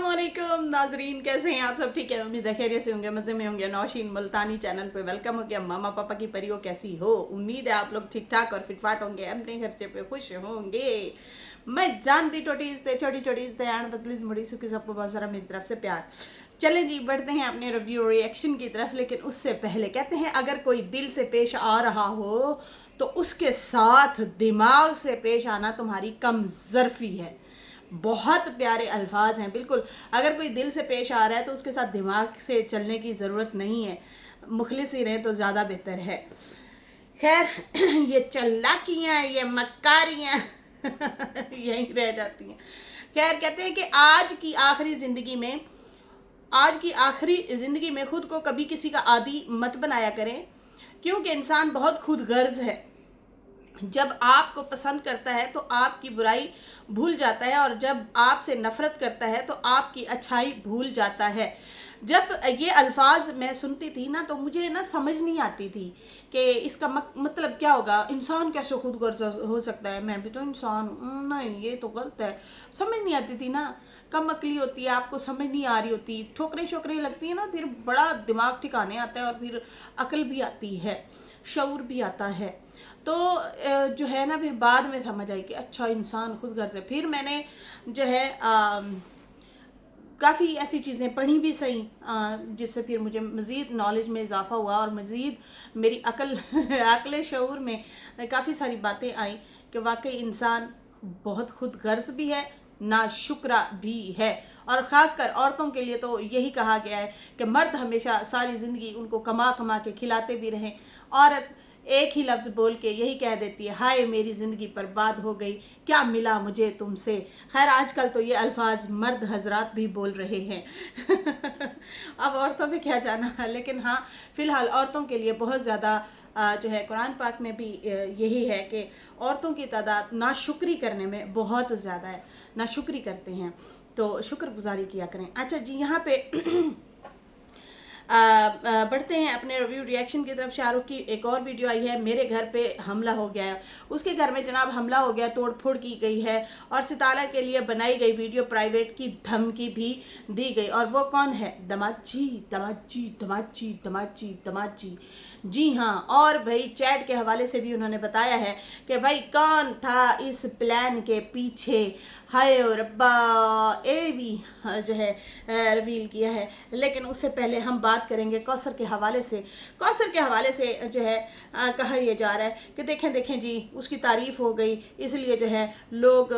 अस्सलामुअलैकुम नाजरीन, कैसे हैं आप सब? ठीक है, उम्मीद है खैरियत से होंगे, मज़े में होंगे। नौशीन मुल्तानी चैनल पे वेलकम हो गया। मामा पापा की परियों कैसी हो? उम्मीद है आप लोग ठीक ठाक और फिटफाट होंगे, अपने खर्चे पे खुश होंगे। मैं जानती टोटीज थे, छोटी छोटीज थे, एंड पतलीज मुड़ी सुखी, सबको बहुत सारा मेरी तरफ से प्यार। चलें जी, बढ़ते हैं अपने रिव्यू रिएक्शन की तरफ। लेकिन उससे पहले कहते हैं, अगर कोई दिल से पेश आ रहा हो तो उसके साथ दिमाग से पेश आना तुम्हारी कमजोरी है। बहुत प्यारे अल्फाज हैं, बिल्कुल। अगर कोई दिल से पेश आ रहा है तो उसके साथ दिमाग से चलने की ज़रूरत नहीं है, मुखलिस ही रहे तो ज़्यादा बेहतर है। खैर ये चालाकियाँ, ये मक्कारियाँ यहीं रह जाती हैं। खैर, कहते हैं कि आज की आखिरी ज़िंदगी में खुद को कभी किसी का आदी मत बनाया करें, क्योंकि इंसान बहुत खुद गर्ज है। जब आपको पसंद करता है तो आपकी बुराई भूल जाता है, और जब आपसे नफरत करता है तो आपकी अच्छाई भूल जाता है। जब ये अल्फाज मैं सुनती थी ना, तो मुझे ना समझ नहीं आती थी कि इसका मतलब क्या होगा। इंसान कैसे खुदगर्ज हो सकता है? मैं भी तो इंसान हूँ। नहीं, ये तो गलत है। समझ नहीं आती थी ना, कम अकली होती है, आपको समझ नहीं आ रही होती, ठोकरें शोकरें लगती है ना, फिर बड़ा दिमाग ठिकाने आता है और फिर अकल भी आती है, शऊर भी आता है। तो जो है ना, फिर बाद में समझ आई कि अच्छा, इंसान खुद गर्ज है। फिर मैंने जो है काफ़ी ऐसी चीज़ें पढ़ी भी सही, जिससे फिर मुझे मज़ीद नॉलेज में इजाफ़ा हुआ और मज़ीद मेरी अकल शऊर में काफ़ी सारी बातें आई कि वाकई इंसान बहुत खुद गर्ज भी है, नाशुक्रा भी है। और ख़ासकर औरतों के लिए तो यही कहा गया है कि मर्द हमेशा सारी ज़िंदगी उनको कमा कमा के खिलाते भी रहें, औरत एक ही लफ्ज़ बोल के यही कह देती है, हाय मेरी ज़िंदगी बर्बाद हो गई, क्या मिला मुझे तुमसे। खैर, आजकल तो ये अल्फाज मर्द हजरात भी बोल रहे हैं अब औरतों पे क्या जाना है। लेकिन हाँ, फ़िलहाल औरतों के लिए बहुत ज़्यादा जो है, कुरान पाक में भी यही है कि औरतों की तादाद नाशुक्री करने में बहुत ज़्यादा है, नाशुक्री करते हैं, तो शुक्रगुजारी किया करें। अच्छा जी, यहाँ पे बढ़ते हैं अपने रिव्यू रिएक्शन की तरफ। शाहरुख की एक और वीडियो आई है, मेरे घर पे हमला हो गया है। उसके घर में जनाब हमला हो गया, तोड़ फोड़ की गई है, और सितारा के लिए बनाई गई वीडियो प्राइवेट की धमकी भी दी गई। और वो कौन है? दमाजी दमाजी दमाजी दमाजी दमाजी, जी हाँ। और भाई चैट के हवाले से भी उन्होंने बताया है कि भाई कौन था इस प्लान के पीछे। हाय रब्बा, ए भी जो है रिवील किया है। लेकिन उससे पहले हम बात करेंगे कौसर के हवाले से। कौसर के हवाले से जो है कहा यह जा रहा है कि देखें जी, उसकी तारीफ़ हो गई, इसलिए जो है लोग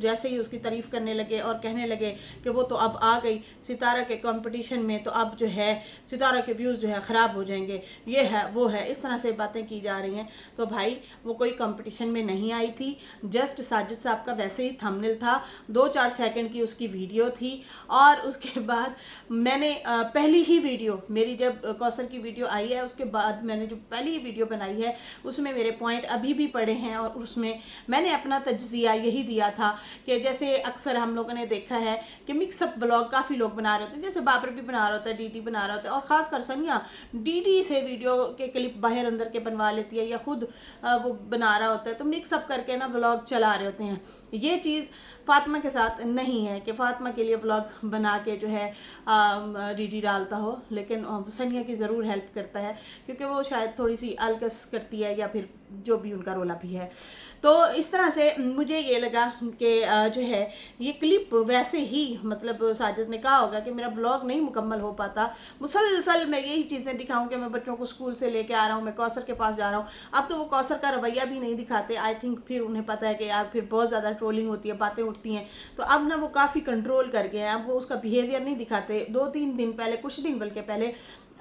जैसे ही उसकी तारीफ़ करने लगे और कहने लगे कि वो तो अब आ गई सितारा के कंपटीशन में, तो अब जो है सितारा के व्यूज़ जो है ख़राब हो जाएंगे, ये है वो है, इस तरह से बातें की जा रही हैं। तो भाई वो कोई कंपटीशन में नहीं आई थी, जस्ट साजिद साहब का वैसे ही थंबनेल था, 2-4 सेकंड की उसकी वीडियो थी। और उसके बाद मैंने पहली ही वीडियो, मेरी जब कौसर की वीडियो आई है उसके बाद मैंने जो पहली ही वीडियो बनाई है उसमें मेरे पॉइंट अभी भी पड़े हैं, और उसमें मैंने अपना तज्जिया यही दिया था कि जैसे अक्सर हम लोगों ने देखा है कि मिक्सअप व्लॉग काफ़ी लोग बना रहे होते हैं, जैसे बाबर भी बना रहा होता है, डीडी बना रहा होता है, और ख़ासकर सनिया डीडी से वीडियो के क्लिप बाहर अंदर के बनवा लेती है, या खुद वो बना रहा होता है, तो मिक्सअप करके ना व्लॉग चला रहे होते हैं। ये चीज़ फातिमा के साथ नहीं है कि फातिमा के लिए व्लॉग बना के जो है डीडी डालता हो, लेकिन सनिया की ज़रूर हेल्प करता है, क्योंकि वो शायद थोड़ी सी अलकस करती है, या फिर जो भी उनका रोला भी है। तो इस तरह से मुझे ये लगा कि जो है ये क्लिप वैसे ही, मतलब साजिद ने कहा होगा कि मेरा व्लॉग नहीं मुकम्मल हो पाता, मुसलसल मैं यही चीज़ें दिखाऊं कि मैं बच्चों को स्कूल से लेके आ रहा हूँ, मैं कौसर के पास जा रहा हूँ। अब तो वो कौसर का रवैया भी नहीं दिखाते, आई थिंक फिर उन्हें पता है कि यार फिर बहुत ज़्यादा ट्रोलिंग होती है, बातें उठती हैं, तो अब ना वो काफ़ी कंट्रोल कर गए हैं। अब वो उसका बिहेवियर नहीं दिखाते। 2-3 दिन पहले, कुछ दिन बल्कि पहले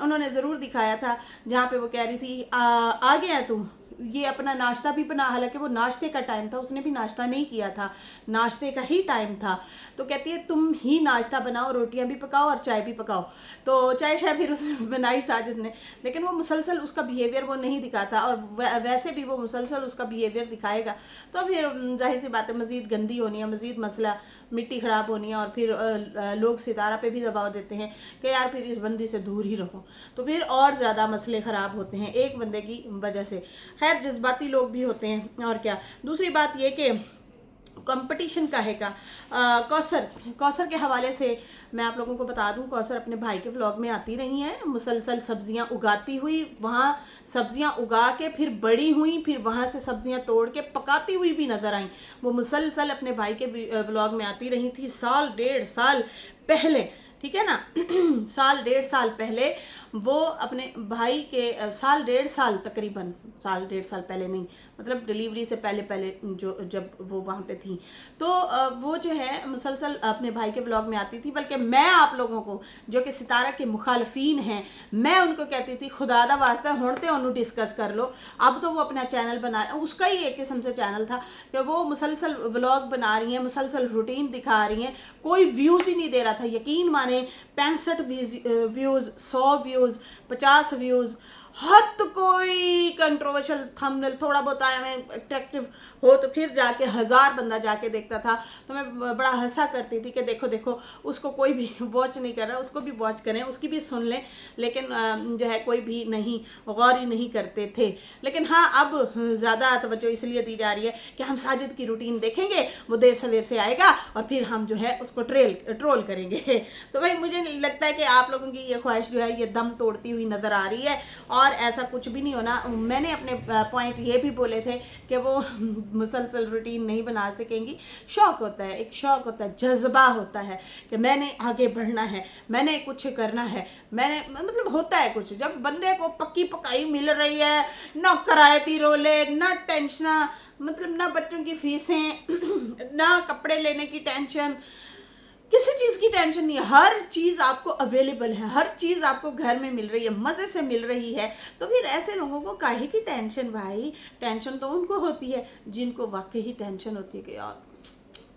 उन्होंने ज़रूर दिखाया था, जहाँ पे वो कह रही थी आ गया तू, ये अपना नाश्ता भी बना। हालांकि वो नाश्ते का टाइम था, उसने भी नाश्ता नहीं किया था, नाश्ते का ही टाइम था। तो कहती है तुम ही नाश्ता बनाओ, रोटियां भी पकाओ और चाय भी पकाओ। तो चाय शायद फिर उसने बनाई साजिद ने, लेकिन वो मुसलसल उसका बिहेवियर वो नहीं दिखाता, और वैसे भी वो मुसलसल उसका बिहेवियर दिखाएगा तो फिर जाहिर सी बात है मज़ीद गंदी होनी है, मज़ीद मसला मिट्टी ख़राब होनी है, और फिर लोग सितारा पे भी दबाव देते हैं कि यार फिर इस बंदी से दूर ही रहो, तो फिर और ज़्यादा मसले ख़राब होते हैं एक बंदे की वजह से। खैर, जज्बाती लोग भी होते हैं, और क्या। दूसरी बात ये कि कंपटीशन काहे का। कौसर के हवाले से मैं आप लोगों को बता दूं, कौसर अपने भाई के व्लॉग में आती रही हैं, मुसलसल सब्जियां उगाती हुई, वहाँ सब्जियां उगा के फिर बड़ी हुई, फिर वहाँ से सब्जियां तोड़ के पकाती हुई भी नजर आई। वो मुसलसल अपने भाई के व्लॉग में आती रही थी साल 1.5 साल पहले, ठीक है ना। साल 1.5 साल पहले वो अपने भाई के साल 1.5 साल तकरीबन, साल 1.5 साल पहले नहीं, मतलब डिलीवरी से पहले पहले जो जब वो वहाँ पे थी, तो वो जो है मुसलसल अपने भाई के व्लॉग में आती थी। बल्कि मैं आप लोगों को जो कि सितारा के मुखालफीन हैं, मैं उनको कहती थी खुदा दा वास्ता होते उन्होंने डिस्कस कर लो। अब तो वो अपना चैनल बना, उसका ही एक किस्म से चैनल था कि वो मुसलसल व्लॉग बना रही हैं, मुसलसल रूटीन दिखा रही हैं, कोई व्यूज़ ही नहीं दे रहा था। यकीन माने 65 व्यूज़, 100 व्यूज़, 50 व्यूज़, हद कोई कंट्रोवर्शियल थंबनेल थोड़ा बहुत आया, मैं अट्रैक्टिव हो तो फिर जाके 1000 बंदा जाके देखता था। तो मैं बड़ा हंसा करती थी कि देखो देखो उसको कोई भी वॉच नहीं कर रहा, उसको भी वॉच करें, उसकी भी सुन लें, लेकिन जो है कोई भी नहीं गौर ही नहीं करते थे। लेकिन हाँ, अब ज़्यादा तवज्जो इसलिए दी जा रही है कि हम साजिद की रूटीन देखेंगे, वो देर सवेर से आएगा और फिर हम जो है उसको ट्रोल करेंगे। तो भाई मुझे लगता है कि आप लोगों की ये ख्वाहिश जो है ये दम तोड़ती हुई नज़र आ रही है, और ऐसा कुछ भी नहीं होना। मैंने अपने पॉइंट ये भी बोले थे कि वो मुसलसल रूटीन नहीं बना सकेंगी। शौक़ होता है, एक शौक़ होता है, जज्बा होता है कि मैंने आगे बढ़ना है, मैंने कुछ करना है, मैंने मतलब होता है कुछ। जब बंदे को पक्की पकाई मिल रही है, ना किरायती रोले, ना टेंशन, मतलब ना बच्चों की फीसें, ना कपड़े लेने की टेंशन, किसी चीज़ की टेंशन नहीं है, हर चीज़ आपको अवेलेबल है, हर चीज़ आपको घर में मिल रही है, मज़े से मिल रही है। तो फिर ऐसे लोगों को काहे की टेंशन भाई। टेंशन तो उनको होती है जिनको वाकई ही टेंशन होती है कि यार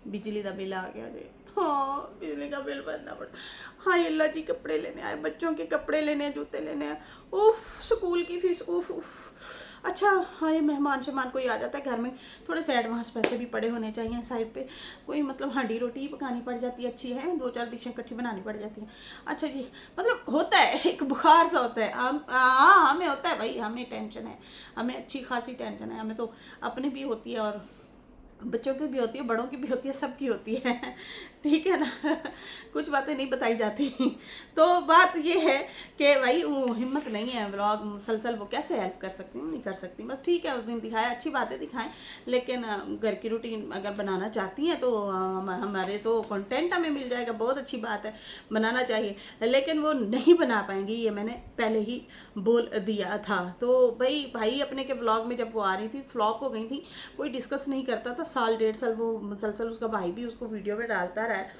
बिजली का बिल आ गया जी, हाँ बिजली का बिल भरना पड़ता, हाँ अल्लाह जी कपड़े लेने आए, बच्चों के कपड़े लेने हैं, जूते लेने हैं, उफ स्कूल की फीस, उफ उफ। अच्छा हाँ, ये मेहमान शेमान कोई आ जाता है घर में, थोड़े से एडवांस पैसे भी पड़े होने चाहिए साइड पे। कोई मतलब हांडी रोटी ही पकानी पड़ जाती है, अच्छी है, 2-4 डिशें इकट्ठी बनानी पड़ जाती हैं। अच्छा जी, मतलब होता है, एक बुखार सा होता है। हाँ हमें होता है भाई, हमें टेंशन है, हमें अच्छी खासी टेंशन है, हमें तो अपनी भी होती है और बच्चों की भी होती है, बड़ों की भी होती है, सबकी होती है। ठीक है ना। कुछ बातें नहीं बताई जाती। तो बात ये है कि भाई वो हिम्मत नहीं है, व्लॉग मुसलसल वो कैसे हेल्प कर सकती हूँ, नहीं कर सकती। बस ठीक है, उस दिन दिखाया, अच्छी बातें दिखाएं, लेकिन घर की रूटीन अगर बनाना चाहती हैं तो हमारे तो कंटेंट हमें मिल जाएगा, बहुत अच्छी बात है, बनाना चाहिए। लेकिन वो नहीं बना पाएंगी, ये मैंने पहले ही बोल दिया था। तो भाई अपने के व्लॉग में जब वो आ रही थी, फ्लॉप हो गई थी, कोई डिस्कस नहीं करता था। साल 1.5 साल वो मुसलसल उसका भाई भी उसको वीडियो में डालता रहा है,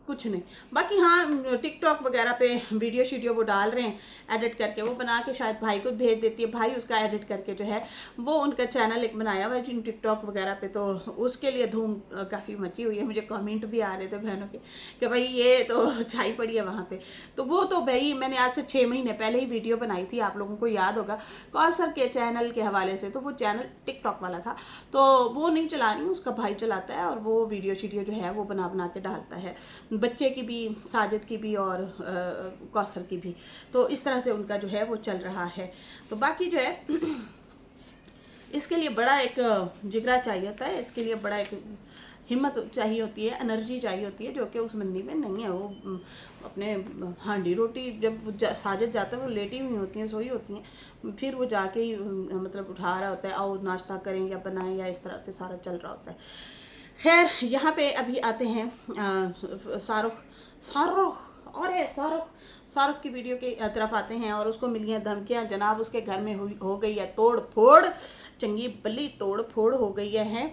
कुछ नहीं। बाकी हाँ, टिकटॉक वगैरह पे वीडियो शीडियो वो डाल रहे हैं, एडिट करके वो बना के शायद भाई को भेज देती है, भाई उसका एडिट करके जो है वो उनका चैनल एक बनाया हुआ है जिन टिकटॉक वगैरह पे, तो उसके लिए धूम काफ़ी मची हुई है। मुझे कमेंट भी आ रहे थे बहनों के कि भाई ये तो छाई पड़ी है वहाँ पे। तो वो तो भाई मैंने आज से 6 महीने पहले ही वीडियो बनाई थी, आप लोगों को याद होगा, कौसर के चैनल के हवाले से। तो वो चैनल टिकटॉक वाला था, तो वो नहीं चला रही हूँ, उसका भाई चलाता है और वो वीडियो शीडियो जो है वो बना के डालता है, बच्चे की भी, साजिद की भी और कौसर की भी। तो इस तरह से उनका जो है वो चल रहा है। तो बाकी जो है इसके लिए बड़ा एक जिगरा चाहिए होता है, इसके लिए बड़ा एक हिम्मत चाहिए होती है, एनर्जी चाहिए होती है, जो कि उस बंदी में नहीं है। वो अपने हांडी रोटी जब साजिद जाता है वो लेटी हुई होती हैं, सोई होती हैं, फिर वो जाके ही मतलब उठा रहा होता है, आओ नाश्ता करें या बनाएं, या इस तरह से सारा चल रहा होता है। खैर यहाँ पे अभी आते हैं शाहरुख की वीडियो की तरफ आते हैं, और उसको मिली हैं धमकियाँ। जनाब उसके घर में हो गई है तोड़ फोड़, चंगी बल्ली तोड़ फोड़ हो गई है।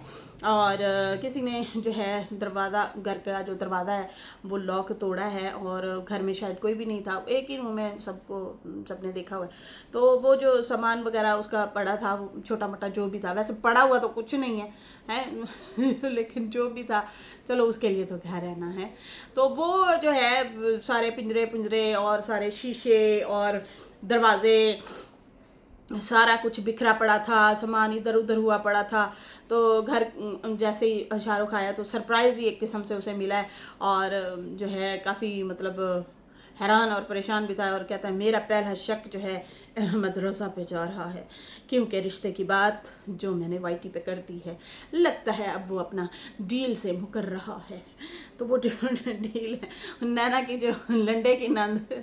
और किसी ने जो है दरवाज़ा, घर का जो दरवाज़ा है वो लॉक तोड़ा है, और घर में शायद कोई भी नहीं था, एक ही रूम में सबने देखा हुआ है। तो वो जो सामान वगैरह उसका पड़ा था, छोटा मोटा जो भी था, वैसे पड़ा हुआ तो कुछ नहीं है लेकिन जो भी था चलो उसके लिए तो क्या रहना है। तो वो जो है सारे पिंजरे और सारे शीशे और दरवाजे, सारा कुछ बिखरा पड़ा था, सामान इधर उधर हुआ पड़ा था। तो घर जैसे ही शाहरुख आया तो सरप्राइज़ ही एक किस्म से उसे मिला है, और जो है काफ़ी मतलब हैरान और परेशान भी था, और कहता है मेरा पहला शक जो है अहमद रज़ा पे जा रहा है, क्योंकि रिश्ते की बात जो मैंने वाईटी पे कर दी है, लगता है अब वो अपना डील से मुकर रहा है। तो वो डील है नैना की जो लंडे की नंद,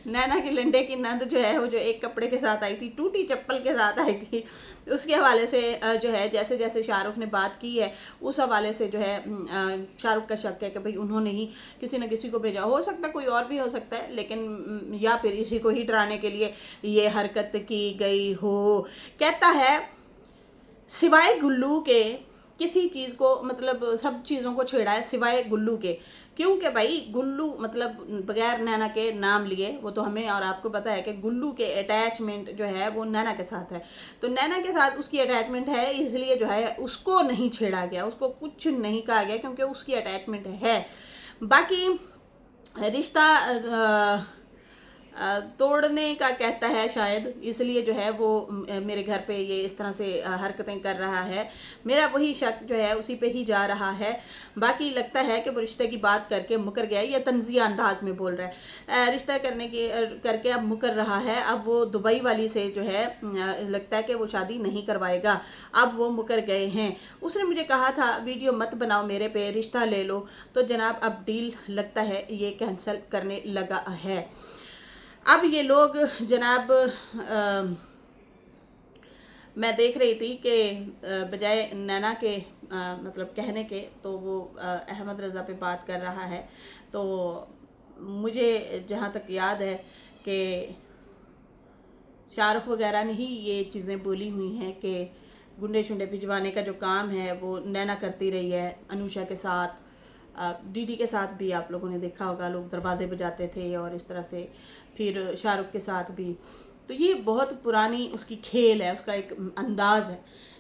नैना की लंडे की नंद जो है वो जो एक कपड़े के साथ आई थी, टूटी चप्पल के साथ आई थी, उसके हवाले से जो है जैसे जैसे शाहरुख ने बात की है उस हवाले से जो है शाहरुख का शक है कि भाई उन्होंने ही किसी न किसी को भेजा। हो सकता है कोई और भी हो सकता है, लेकिन या फिर इसी को ही डराने के लिए ये हरकत की गई हो। कहता है सिवाय गुल्लू के किसी चीज़ को, मतलब सब चीज़ों को छेड़ा है सिवाय गुल्लू के, क्योंकि भाई गुल्लू मतलब बगैर नैना के नाम लिए, वो तो हमें और आपको पता है कि गुल्लू के अटैचमेंट जो है वो नैना के साथ है, तो नैना के साथ उसकी अटैचमेंट है, इसलिए जो है उसको नहीं छेड़ा गया, उसको कुछ नहीं कहा गया क्योंकि उसकी अटैचमेंट है। बाकी रिश्ता तोड़ने का कहता है शायद, इसलिए जो है वो मेरे घर पे ये इस तरह से हरकतें कर रहा है। मेरा वही शक जो है उसी पे ही जा रहा है। बाकी लगता है कि वो रिश्ते की बात करके मुकर गया, या तंजिया अंदाज में बोल रहा है। रिश्ता करके अब मुकर रहा है। अब वो दुबई वाली से जो है लगता है कि वो शादी नहीं करवाएगा, अब वो मुकर गए हैं। उसने मुझे कहा था वीडियो मत बनाओ मेरे पे, रिश्ता ले लो, तो जनाब अब डील लगता है ये कैंसिल करने लगा है। अब ये लोग जनाब मैं देख रही थी कि बजाय नैना के मतलब कहने के, तो वो अहमद रज़ा पे बात कर रहा है। तो मुझे जहाँ तक याद है कि शाहरुख वगैरह ने ही ये चीज़ें बोली हुई हैं कि गुंडे शुंडे भिजवाने का जो काम है वो नैना करती रही है अनुषा के साथ, डीडी के साथ भी आप लोगों ने देखा होगा, लोग दरवाजे बजाते थे और इस तरह से, फिर शाहरुख के साथ भी। तो ये बहुत पुरानी उसकी खेल है, उसका एक अंदाज़ है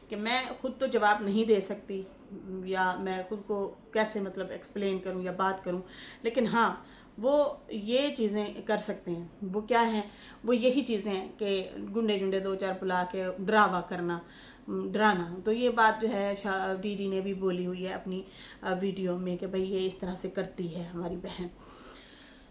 कि मैं खुद तो जवाब नहीं दे सकती, या मैं खुद को कैसे मतलब एक्सप्लेन करूं या बात करूं, लेकिन हाँ वो ये चीज़ें कर सकते हैं। वो क्या है, वो यही चीज़ें हैं कि गुंडे जुंडे दो चार बुला के डरावा करना, डराना। तो ये बात जो है दीदी ने भी बोली हुई है अपनी वीडियो में कि भाई ये इस तरह से करती है हमारी बहन।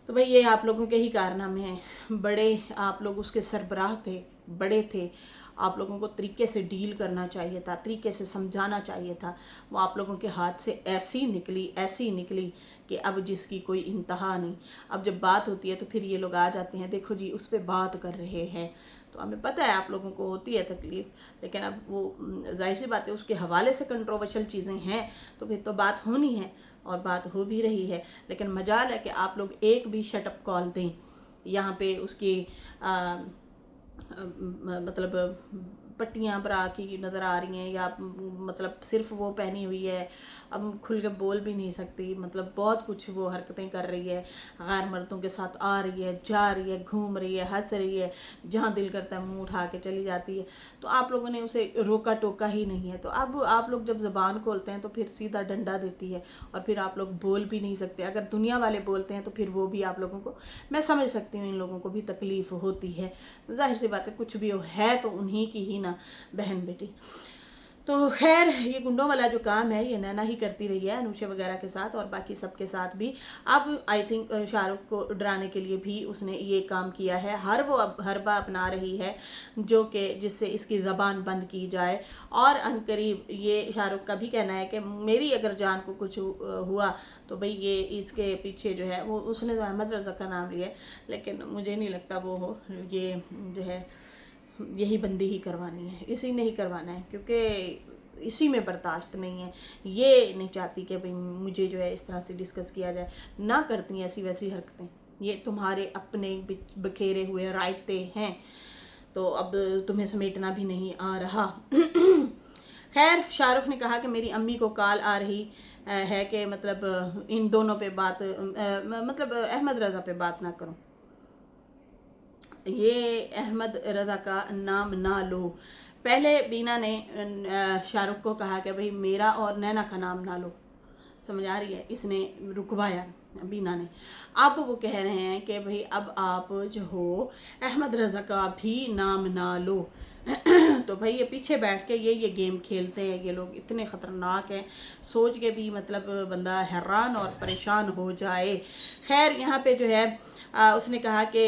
तो भाई ये आप लोगों के ही कारनामे हैं, बड़े आप लोग उसके सरबराह थे, बड़े थे, आप लोगों को तरीके से डील करना चाहिए था, तरीके से समझाना चाहिए था। वो आप लोगों के हाथ से ऐसी निकली कि अब जिसकी कोई इंतहा नहीं। अब जब बात होती है तो फिर ये लोग आ जाते हैं, देखो जी उस पर बात कर रहे हैं। तो हमें पता है आप लोगों को होती है तकलीफ़, लेकिन अब वो जाहिर सी बात है उसके हवाले से कंट्रोवर्शियल चीज़ें हैं, तो फिर तो बात होनी है और बात हो भी रही है। लेकिन मजाल है कि आप लोग एक भी शटअप कॉल दें। यहाँ पे उसकी मतलब पट्टियाँ ब्रा की नज़र आ रही हैं, या मतलब सिर्फ वो पहनी हुई है, अब खुल के बोल भी नहीं सकती, मतलब बहुत कुछ वो हरकतें कर रही है, गैर मर्दों के साथ आ रही है, जा रही है, घूम रही है, हंस रही है, जहाँ दिल करता है मुंह उठा के चली जाती है। तो आप लोगों ने उसे रोका टोका ही नहीं है। तो अब आप लोग जब ज़बान खोलते हैं तो फिर सीधा डंडा देती है, और फिर आप लोग बोल भी नहीं सकते। अगर दुनिया वाले बोलते हैं तो फिर वो भी आप लोगों को, मैं समझ सकती हूँ इन लोगों को भी तकलीफ़ होती है, जाहिर सी बात है, कुछ भी है तो उन्हीं की ही ना बहन बेटी। तो खैर ये गुंडों वाला जो काम है ये नैना ही करती रही है अनुषा वगैरह के साथ और बाकी सबके साथ भी। अब आई थिंक शाहरुख को डराने के लिए भी उसने ये काम किया है। वो अब हरबा अपना रही है जो कि जिससे इसकी ज़बान बंद की जाए। और अनकरीब ये शाहरुख का भी कहना है कि मेरी अगर जान को कुछ हुआ तो भाई ये इसके पीछे जो है वो, उसने तो अहमद रज़ा का नाम लिया है, लेकिन मुझे नहीं लगता वो हो, ये जो है यही बंदी ही करवानी है, इसी ने ही करवाना है, क्योंकि इसी में बर्दाश्त नहीं है। ये नहीं चाहती कि भाई मुझे जो है इस तरह से डिस्कस किया जाए, ना करती हैं ऐसी वैसी हरकतें। ये तुम्हारे अपने बखेरे हुए रायते हैं, तो अब तुम्हें समेटना भी नहीं आ रहा। खैर शाहरुख ने कहा कि मेरी अम्मी को कॉल आ रही है कि मतलब इन दोनों पे बात मतलब अहमद रज़ा पे बात ना करो, ये अहमद रज़ा का नाम ना लो। पहले बीना ने शाहरुख को कहा कि भाई मेरा और नैना का नाम ना लो, समझ आ रही है, इसने रुकवाया बीना ने। अब वो कह रहे हैं कि भाई अब आप जो हो अहमद रज़ा का भी नाम ना लो। तो भाई ये पीछे बैठ के ये गेम खेलते हैं, ये लोग इतने ख़तरनाक हैं, सोच के भी मतलब बंदा हैरान और परेशान हो जाए। खैर यहाँ पे जो है उसने कहा कि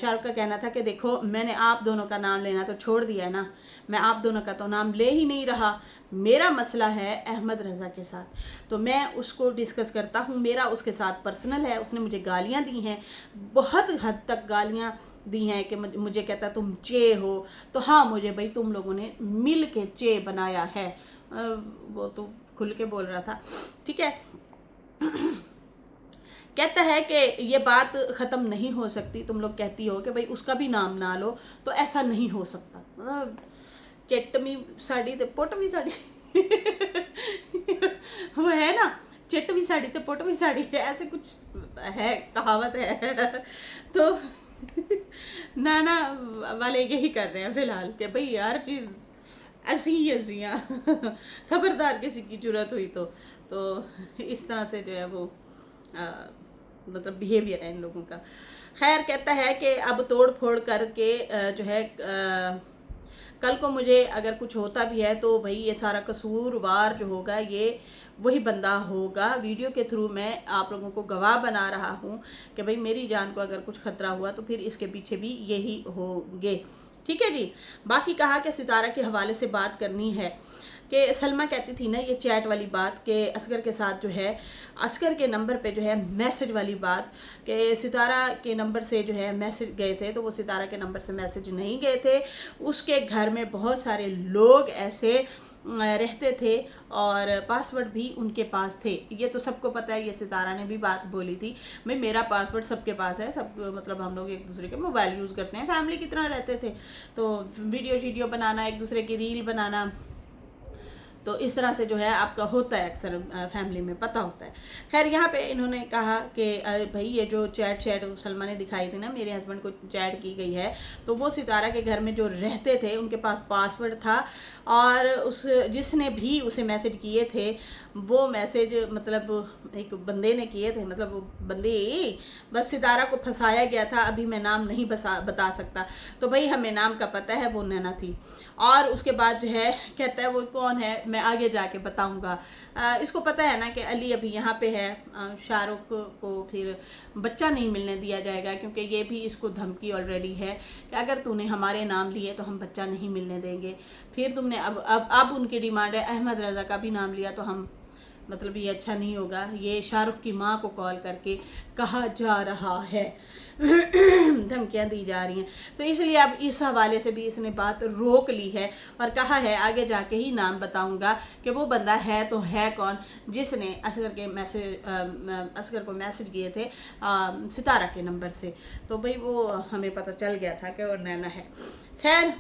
शाहरुख का कहना था कि देखो मैंने आप दोनों का नाम लेना तो छोड़ दिया है ना, मैं आप दोनों का तो नाम ले ही नहीं रहा, मेरा मसला है अहमद रज़ा के साथ, तो मैं उसको डिस्कस करता हूँ, मेरा उसके साथ पर्सनल है। उसने मुझे गालियाँ दी हैं, बहुत हद तक गालियाँ दी हैं कि मुझे कहता तुम चे हो, तो हाँ मुझे भाई तुम लोगों ने मिल के चे बनाया है। वो तो खुल के बोल रहा था, ठीक है। कहता है कि ये बात ख़त्म नहीं हो सकती, तुम लोग कहती हो कि भाई उसका भी नाम ना लो, तो ऐसा नहीं हो सकता। मतलब चेटमी साड़ी ते पोटमी साड़ी वो है ना, चेटमी साड़ी ते पोटमी साड़ी है, ऐसे कुछ है, कहावत है। तो नाना वाले यही कर रहे हैं फिलहाल कि भाई हर चीज़ ऐसी ही ऐसियाँ खबरदार किसी की जरूरत हुई तो इस तरह से जो है वो मतलब बिहेवियर है इन लोगों का। खैर कहता है कि अब तोड़ फोड़ करके जो है कल को मुझे अगर कुछ होता भी है तो भाई ये सारा कसूरवार जो होगा ये वही बंदा होगा। वीडियो के थ्रू मैं आप लोगों को गवाह बना रहा हूँ कि भाई मेरी जान को अगर कुछ खतरा हुआ तो फिर इसके पीछे भी यही होंगे, ठीक है जी। बाकी कहा कि सितारा के हवाले से बात करनी है कि सलमा कहती थी ना ये चैट वाली बात कि असगर के साथ जो है, असगर के नंबर पे जो है मैसेज वाली बात कि सितारा के नंबर से जो है मैसेज गए थे, तो वो सितारा के नंबर से मैसेज नहीं गए थे, उसके घर में बहुत सारे लोग ऐसे रहते थे और पासवर्ड भी उनके पास थे। ये तो सबको पता है, ये सितारा ने भी बात बोली थी, भाई मेरा पासवर्ड सबके पास है, सब मतलब हम लोग एक दूसरे के मोबाइल यूज़ करते हैं, फैमिली की तरह रहते थे, तो वीडियो बनाना, एक दूसरे की रील बनाना, तो इस तरह से जो है आपका होता है, अक्सर फैमिली में पता होता है। खैर यहाँ पे इन्होंने कहा कि भाई ये जो चैट सलमा ने दिखाई थी ना, मेरे हस्बैंड को चैट की गई है, तो वो सितारा के घर में जो रहते थे उनके पास पासवर्ड था, और उस जिसने भी उसे मैसेज किए थे वो मैसेज मतलब एक बंदे ने किए थे, मतलब वो बंदे बस सितारा को फंसाया गया था। अभी मैं नाम नहीं बता सकता, तो भाई हमें नाम का पता है, वो नैना थी। और उसके बाद जो है कहता है वो कौन है मैं आगे जाके बताऊंगा। इसको पता है ना कि अली अभी यहाँ पे है, शाहरुख को फिर बच्चा नहीं मिलने दिया जाएगा, क्योंकि ये भी इसको धमकी ऑलरेडी है कि अगर तूने हमारे नाम लिए तो हम बच्चा नहीं मिलने देंगे। फिर तुमने अब उनकी डिमांड है अहमद रज़ा का भी नाम लिया, तो हम मतलब ये अच्छा नहीं होगा। ये शाहरुख की माँ को कॉल करके कहा जा रहा है, धमकियाँ दी जा रही हैं, तो इसलिए अब इस हवाले से भी इसने बात रोक ली है और कहा है आगे जाके ही नाम बताऊंगा कि वो बंदा है तो है कौन जिसने असगर को मैसेज किए थे सितारा के नंबर से। तो भाई वो हमें पता चल गया था कि वो नैना है। खैर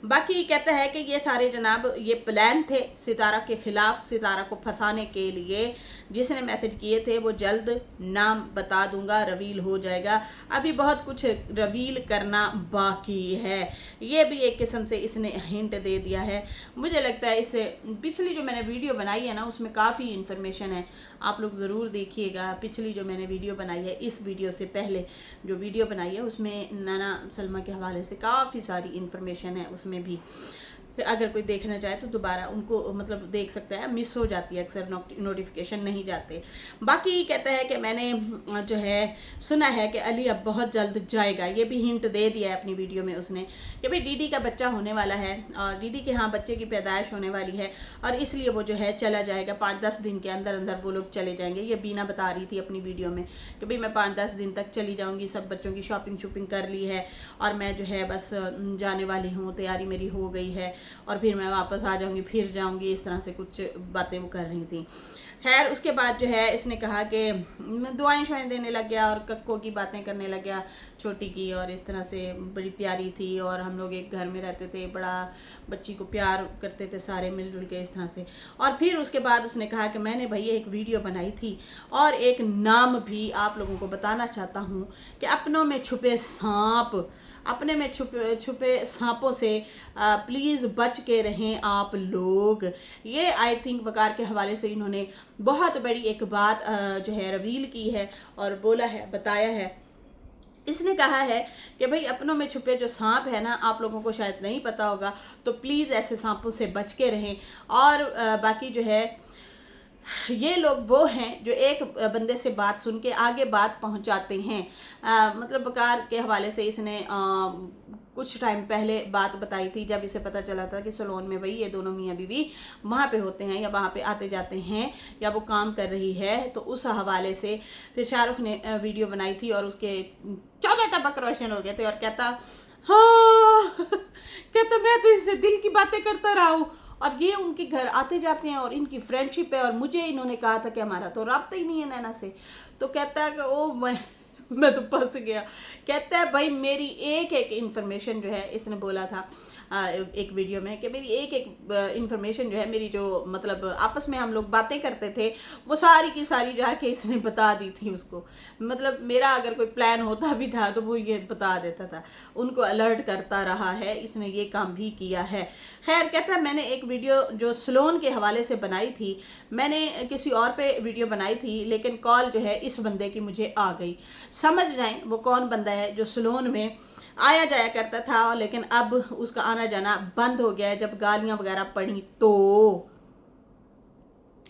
बाकी कहता है कि ये सारे जनाब ये प्लान थे सितारा के ख़िलाफ़, सितारा को फंसाने के लिए। जिसने मैसेज किए थे वो जल्द नाम बता दूंगा, रवील हो जाएगा, अभी बहुत कुछ रवील करना बाकी है। ये भी एक किस्म से इसने हिंट दे दिया है। मुझे लगता है इससे पिछली जो मैंने वीडियो बनाई है ना उसमें काफ़ी इन्फॉर्मेशन है, आप लोग ज़रूर देखिएगा। पिछली जो मैंने वीडियो बनाई है, इस वीडियो से पहले जो वीडियो बनाई है उसमें नैना सलमा के हवाले से काफ़ी सारी इन्फॉर्मेशन है, उसमें भी अगर कोई देखना चाहे तो दोबारा उनको मतलब देख सकता है, मिस हो जाती है अक्सर, नोटिफिकेशन नहीं जाते। बाकी कहता है कि मैंने जो है सुना है कि अली अब बहुत जल्द जाएगा, ये भी हिंट दे दिया है अपनी वीडियो में उसने कि भाई डीडी का बच्चा होने वाला है और डीडी के यहाँ बच्चे की पैदाइश होने वाली है और इसलिए वो जो है चला जाएगा, 5-10 दिन के अंदर अंदर वो लोग चले जाएंगे। ये बीना बता रही थी अपनी वीडियो में कि भाई मैं 5-10 दिन तक चली जाऊँगी, सब बच्चों की शॉपिंग कर ली है और मैं जो है बस जाने वाली हूँ, तैयारी मेरी हो गई है और फिर मैं वापस आ जाऊंगी, फिर जाऊंगी, इस तरह से कुछ बातें वो कर रही थी। खैर उसके बाद जो है इसने कहा कि दुआएं शुआएं देने लग गया और कक्कों की बातें करने लग गया छोटी की, और इस तरह से बड़ी प्यारी थी और हम लोग एक घर में रहते थे, बड़ा बच्ची को प्यार करते थे सारे मिलजुल के, इस तरह से। और फिर उसके बाद उसने कहा कि मैंने भैया एक वीडियो बनाई थी और एक नाम भी आप लोगों को बताना चाहता हूँ कि अपनों में छुपे सांप, अपने में छुपे सांपों से प्लीज़ बच के रहें आप लोग। ये आई थिंक वकार के हवाले से इन्होंने बहुत बड़ी एक बात जो है रिवील की है और बोला है, बताया है। इसने कहा है कि भाई अपनों में छुपे जो सांप है ना, आप लोगों को शायद नहीं पता होगा, तो प्लीज़ ऐसे सांपों से बच के रहें। और बाकी जो है ये लोग वो हैं जो एक बंदे से बात सुन के आगे बात पहुंचाते हैं। मतलब बकार के हवाले से इसने कुछ टाइम पहले बात बताई थी, जब इसे पता चला था कि सलोन में भाई ये दोनों मियाँ बीवी वहाँ पे होते हैं या वहाँ पे आते जाते हैं या वो काम कर रही है, तो उस हवाले से फिर शाहरुख ने वीडियो बनाई थी और उसके 14 टपक रोशन हो गए थे और कहता हाँ कहता मैं तो इससे दिल की बातें करता रहा हूँ और ये उनके घर आते जाते हैं और इनकी फ्रेंडशिप है और मुझे इन्होंने कहा था कि हमारा तो राब्ता ही नहीं है नैना से। तो कहता है कि ओ मैं तो फंस गया। कहता है भाई मेरी एक एक इन्फॉर्मेशन जो है, इसने बोला था एक वीडियो में कि मेरी एक एक इन्फॉर्मेशन जो है, मेरी जो मतलब आपस में हम लोग बातें करते थे वो सारी की सारी जाके इसने बता दी थी उसको। मतलब मेरा अगर कोई प्लान होता भी था तो वो ये बता देता था, उनको अलर्ट करता रहा है, इसने ये काम भी किया है। खैर कहता है मैंने एक वीडियो जो सलोन के हवाले से बनाई थी, मैंने किसी और पे वीडियो बनाई थी, लेकिन कॉल जो है इस बंदे की मुझे आ गई। समझ जाएं वो कौन बंदा है जो सलोन में आया जाया करता था, लेकिन अब उसका आना जाना बंद हो गया है जब गालियां वगैरह पड़ी। तो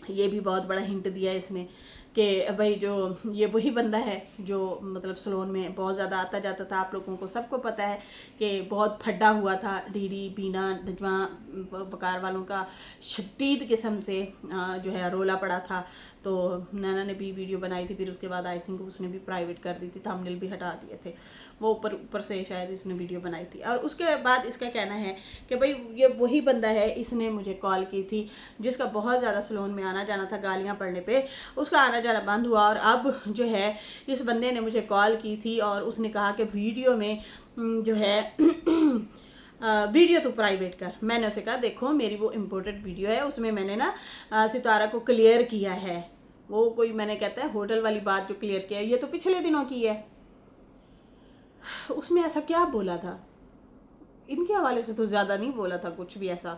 ये भी बहुत बड़ा हिंट दिया है इसने कि भाई जो ये वही बंदा है जो मतलब सलोन में बहुत ज़्यादा आता जाता था। आप लोगों को सबको पता है कि बहुत फड्डा हुआ था डीडी बीना नजमा वकार वालों का शदीद किस्म से जो है रोला पड़ा था। तो नैना ने भी वीडियो बनाई थी, फिर उसके बाद आई थिंक उसने भी प्राइवेट कर दी थी, थंबनेल भी हटा दिए थे, वो ऊपर से शायद इसने वीडियो बनाई थी। और उसके बाद इसका कहना है कि भाई ये वही बंदा है, इसने मुझे कॉल की थी जिसका बहुत ज़्यादा सलोन में आना जाना था, गालियाँ पड़ने पे उसका आना जाना बंद हुआ। और अब जो है इस बंदे ने मुझे कॉल की थी और उसने कहा कि वीडियो में जो है वीडियो तो प्राइवेट कर। मैंने उसे कहा देखो मेरी वो इम्पोर्टेंट वीडियो है, उसमें मैंने ना सितारा को क्लियर किया है, वो कोई मैंने कहता है होटल वाली बात जो क्लियर किया है ये तो पिछले दिनों की है। उसमें ऐसा क्या बोला था, इनके हवाले से तो ज़्यादा नहीं बोला था कुछ भी ऐसा।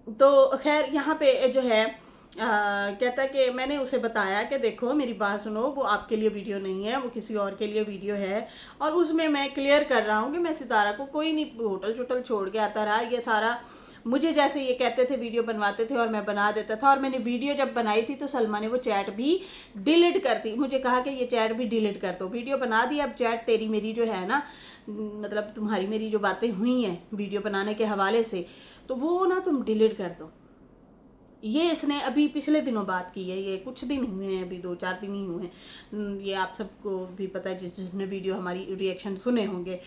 तो खैर यहाँ पे जो है कहता है कि मैंने उसे बताया कि देखो मेरी बात सुनो, वो आपके लिए वीडियो नहीं है, वो किसी और के लिए वीडियो है और उसमें मैं क्लियर कर रहा हूँ कि मैं सितारा को कोई नहीं होटल चोटल छोड़ के आता रहा। ये सारा मुझे जैसे ये कहते थे वीडियो बनवाते थे और मैं बना देता था, और मैंने वीडियो जब बनाई थी तो सलमा ने वो चैट भी डिलीट कर दी, मुझे कहा कि ये चैट भी डिलीट कर दो। वीडियो बना दी, अब चैट तेरी मेरी जो है ना, मतलब तुम्हारी मेरी जो बातें हुई हैं वीडियो बनाने के हवाले से, तो वो ना तुम डिलीट कर दो। ये इसने अभी पिछले दिनों बात की है, ये कुछ दिन हुए हैं, अभी 2-4 दिन ही हुए हैं। ये आप सबको भी पता है जिसने वीडियो हमारी रिएक्शन सुने होंगे।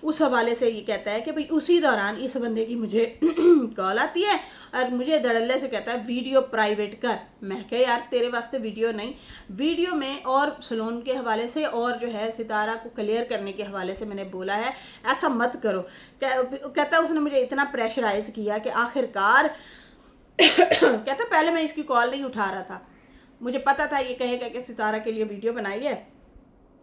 उस हवाले से ये कहता है कि भाई उसी दौरान इस बंदे की मुझे कॉल आती है और मुझे धड़ल्ले से कहता है वीडियो प्राइवेट कर। मैं कह यार तेरे वास्ते वीडियो नहीं, वीडियो में और सलोन के हवाले से और जो है सितारा को क्लियर करने के हवाले से मैंने बोला है, ऐसा मत करो। कहता उसने मुझे इतना प्रेशराइज किया कि आखिरकार कहता पहले मैं इसकी कॉल नहीं उठा रहा था, मुझे पता था ये कहेगा कि सितारा के लिए वीडियो बनाई है,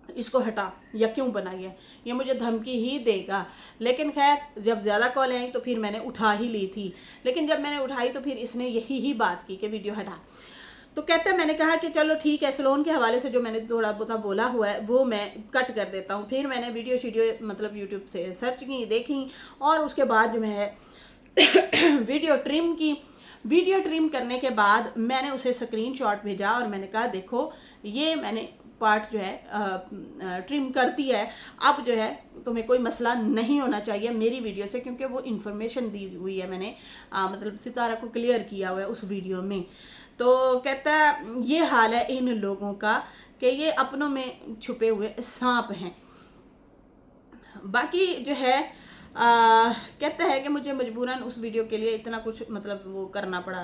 इसको हटा, या क्यों बनाई है, ये मुझे धमकी ही देगा। लेकिन खैर जब ज़्यादा कॉलें आई तो फिर मैंने उठा ही ली थी, लेकिन जब मैंने उठाई तो फिर इसने यही ही बात की कि वीडियो हटा। तो कहता है मैंने कहा कि चलो ठीक है, सलोन के हवाले से जो मैंने थोड़ा बहुत बोला हुआ है वो मैं कट कर देता हूँ। फिर मैंने वीडियो शीडियो मतलब यूट्यूब से सर्च की, देखी, और उसके बाद जो मैं वीडियो ट्रिम की। वीडियो ट्रिम करने के बाद मैंने उसे स्क्रीनशॉट भेजा और मैंने कहा देखो ये मैंने पार्ट जो है ट्रिम कर दिया है, अब जो है तुम्हें कोई मसला नहीं होना चाहिए मेरी वीडियो से, क्योंकि वो इन्फॉर्मेशन दी हुई है मैंने, मतलब सितारा को क्लियर किया हुआ है उस वीडियो में। तो कहता है ये हाल है इन लोगों का कि ये अपनों में छुपे हुए सांप हैं। बाकी जो है कहता है कि मुझे मजबूरन उस वीडियो के लिए इतना कुछ मतलब वो करना पड़ा,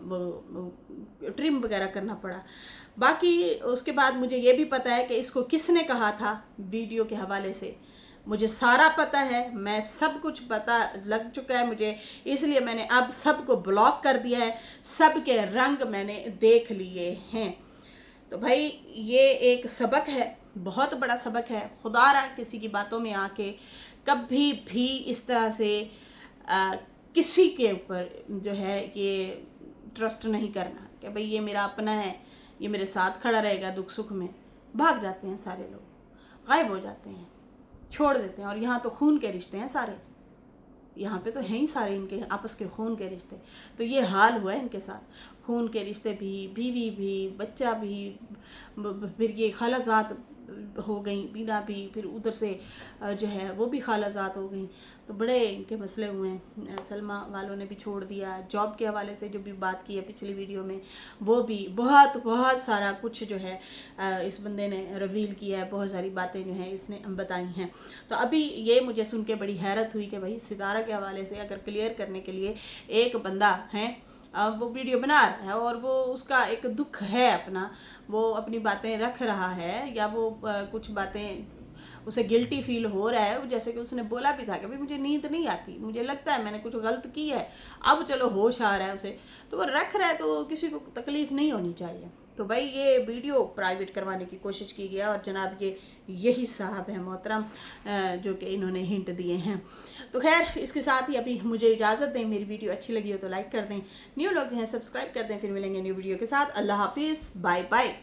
वो ट्रिम वगैरह करना पड़ा। बाकी उसके बाद मुझे ये भी पता है कि इसको किसने कहा था वीडियो के हवाले से, मुझे सारा पता है, मैं सब कुछ पता लग चुका है मुझे, इसलिए मैंने अब सबको ब्लॉक कर दिया है, सबके रंग मैंने देख लिए हैं। तो भाई ये एक सबक है, बहुत बड़ा सबक है। खुदारा किसी की बातों में आके कभी भी इस तरह से किसी के ऊपर जो है ये ट्रस्ट नहीं करना कि भाई ये मेरा अपना है, ये मेरे साथ खड़ा रहेगा दुख सुख में। भाग जाते हैं सारे लोग, गायब हो जाते हैं, छोड़ देते हैं, और यहाँ तो खून के रिश्ते हैं सारे। यहाँ पे तो हैं ही सारे इनके आपस के खून के रिश्ते। तो ये हाल हुआ है इनके साथ, खून के रिश्ते भी, बीवी भी, बच्चा भी, फिर ये खालाजात हो गई, बीना भी, फिर उधर से जो है वो भी खालाजात हो गई। तो बड़े इनके मसले हुए हैं। सलमा वालों ने भी छोड़ दिया। जॉब के हवाले से जो भी बात की है पिछली वीडियो में, वो भी बहुत बहुत सारा कुछ जो है इस बंदे ने रिवील किया है। बहुत सारी बातें जो हैं इसने बताई हैं। तो अभी ये मुझे सुन के बड़ी हैरत हुई कि भाई सितारा के हवाले से अगर क्लियर करने के लिए एक बंदा है, वो वीडियो बना रहा है और वो उसका एक दुख है अपना, वो अपनी बातें रख रहा है, या वो कुछ बातें उसे गिल्टी फील हो रहा है। जैसे कि उसने बोला भी था कि भाई मुझे नींद नहीं आती, मुझे लगता है मैंने कुछ गलत की है, अब चलो होश आ रहा है उसे, तो वो रख रहा है, तो किसी को तकलीफ नहीं होनी चाहिए। तो भाई ये वीडियो प्राइवेट करवाने की कोशिश की गया और जनाब ये यही साहब है मोहतरम जो कि इन्होंने हिंट दिए हैं। तो खैर इसके साथ ही अभी मुझे इजाज़त दें। मेरी वीडियो अच्छी लगी हो तो लाइक कर दें, न्यू लोग जो हैं सब्सक्राइब कर दें। फिर मिलेंगे न्यू वीडियो के साथ। अल्लाह हाफिज़, बाय बाय।